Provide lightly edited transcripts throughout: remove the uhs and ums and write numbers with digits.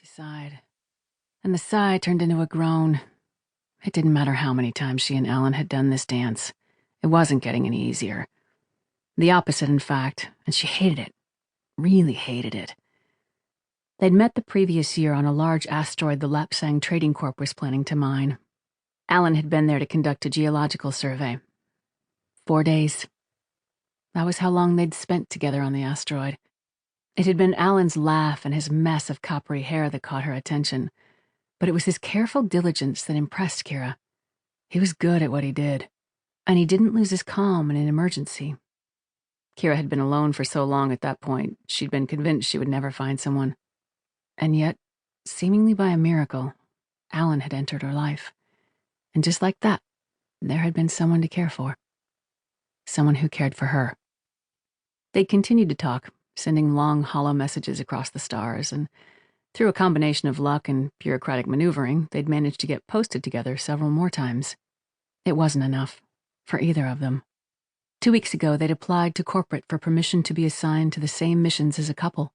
she sighed. And the sigh turned into a groan. It didn't matter how many times she and Alan had done this dance. It wasn't getting any easier. The opposite, in fact, and she hated it. Really hated it. They'd met the previous year on a large asteroid the Lapsang Trading Corp was planning to mine. Alan had been there to conduct a geological survey. 4 days. That was how long they'd spent together on the asteroid. It had been Alan's laugh and his mess of coppery hair that caught her attention, but it was his careful diligence that impressed Kira. He was good at what he did, and he didn't lose his calm in an emergency. Kira had been alone for so long at that point, she'd been convinced she would never find someone. And yet, seemingly by a miracle, Alan had entered her life. And just like that, there had been someone to care for. Someone who cared for her. They'd continued to talk, sending long, hollow messages across the stars, and through a combination of luck and bureaucratic maneuvering, they'd managed to get posted together several more times. It wasn't enough, for either of them. 2 weeks ago, they'd applied to corporate for permission to be assigned to the same missions as a couple,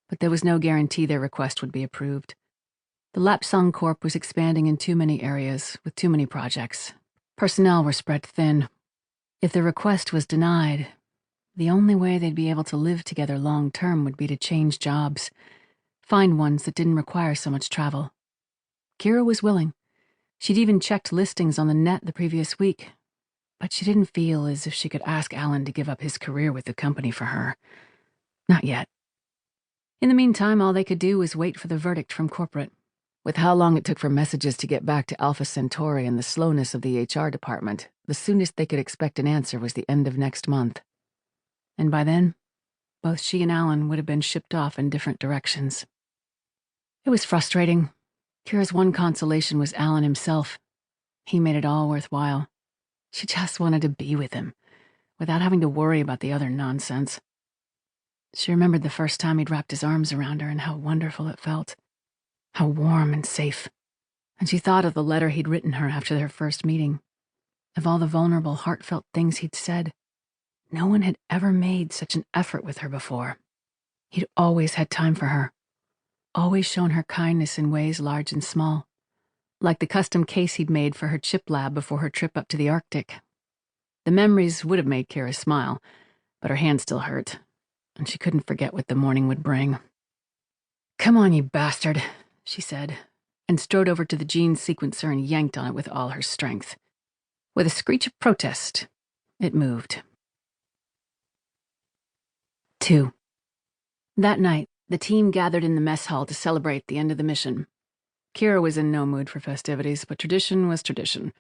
but there was no guarantee their request would be approved. The Lapsang Corp was expanding in too many areas, with too many projects. Personnel were spread thin. If the request was denied, the only way they'd be able to live together long-term would be to change jobs, find ones that didn't require so much travel. Kira was willing. She'd even checked listings on the net the previous week, but she didn't feel as if she could ask Alan to give up his career with the company for her. Not yet. In the meantime, all they could do was wait for the verdict from corporate. With how long it took for messages to get back to Alpha Centauri and the slowness of the HR department, the soonest they could expect an answer was the end of next month. And by then, both she and Alan would have been shipped off in different directions. It was frustrating. Kira's one consolation was Alan himself. He made it all worthwhile. She just wanted to be with him, without having to worry about the other nonsense. She remembered the first time he'd wrapped his arms around her and how wonderful it felt. How warm and safe. And she thought of the letter he'd written her after their first meeting. Of all the vulnerable, heartfelt things he'd said. No one had ever made such an effort with her before. He'd always had time for her. Always shown her kindness in ways large and small. Like the custom case he'd made for her chip lab before her trip up to the Arctic. The memories would have made Kira smile, but her hand still hurt, and she couldn't forget what the morning would bring. "Come on, you bastard," she said, and strode over to the gene sequencer and yanked on it with all her strength. With a screech of protest, it moved. 2. That night, the team gathered in the mess hall to celebrate the end of the mission. Kira was in no mood for festivities, but tradition was tradition.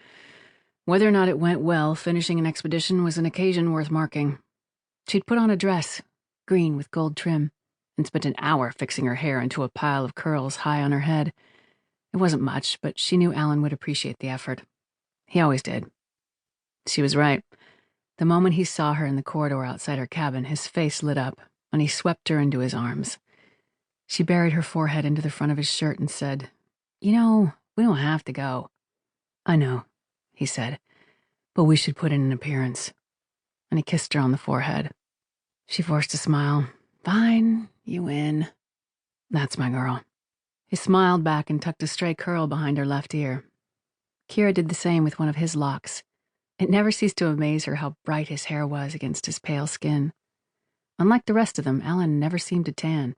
Whether or not it went well, finishing an expedition was an occasion worth marking. She'd put on a dress, green with gold trim, and spent an hour fixing her hair into a pile of curls high on her head. It wasn't much, but she knew Alan would appreciate the effort. He always did. She was right. The moment he saw her in the corridor outside her cabin, his face lit up, and he swept her into his arms. She buried her forehead into the front of his shirt and said, "You know, we don't have to go." "I know," he said, "but we should put in an appearance." And he kissed her on the forehead. She forced a smile. "Fine, you win. That's my girl." He smiled back and tucked a stray curl behind her left ear. Kira did the same with one of his locks. It never ceased to amaze her how bright his hair was against his pale skin. Unlike the rest of them, Alan never seemed to tan,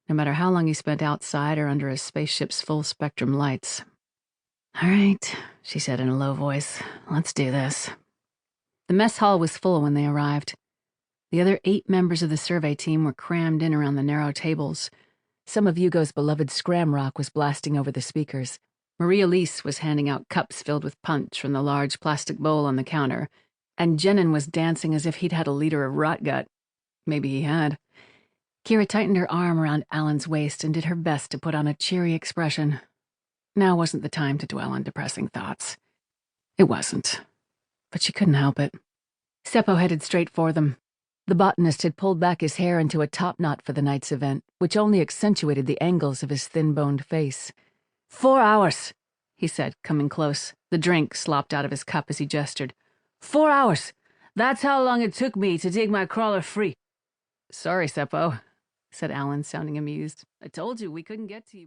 no matter how long he spent outside or under a spaceship's full-spectrum lights. "All right," she said in a low voice, "let's do this." The mess hall was full when they arrived. The other 8 members of the survey team were crammed in around the narrow tables. Some of Hugo's beloved Scram Rock was blasting over the speakers. Maria Elise was handing out cups filled with punch from the large plastic bowl on the counter, and Jenin was dancing as if he'd had a liter of rot gut. Maybe he had. Kira tightened her arm around Alan's waist and did her best to put on a cheery expression. Now wasn't the time to dwell on depressing thoughts. It wasn't. But she couldn't help it. Seppo headed straight for them. The botanist had pulled back his hair into a top knot for the night's event, which only accentuated the angles of his thin-boned face. 4 hours, he said, coming close. The drink slopped out of his cup as he gestured. 4 hours! That's how long it took me to dig my crawler free. Sorry, Seppo, said Alan, sounding amused. I told you we couldn't get to you before.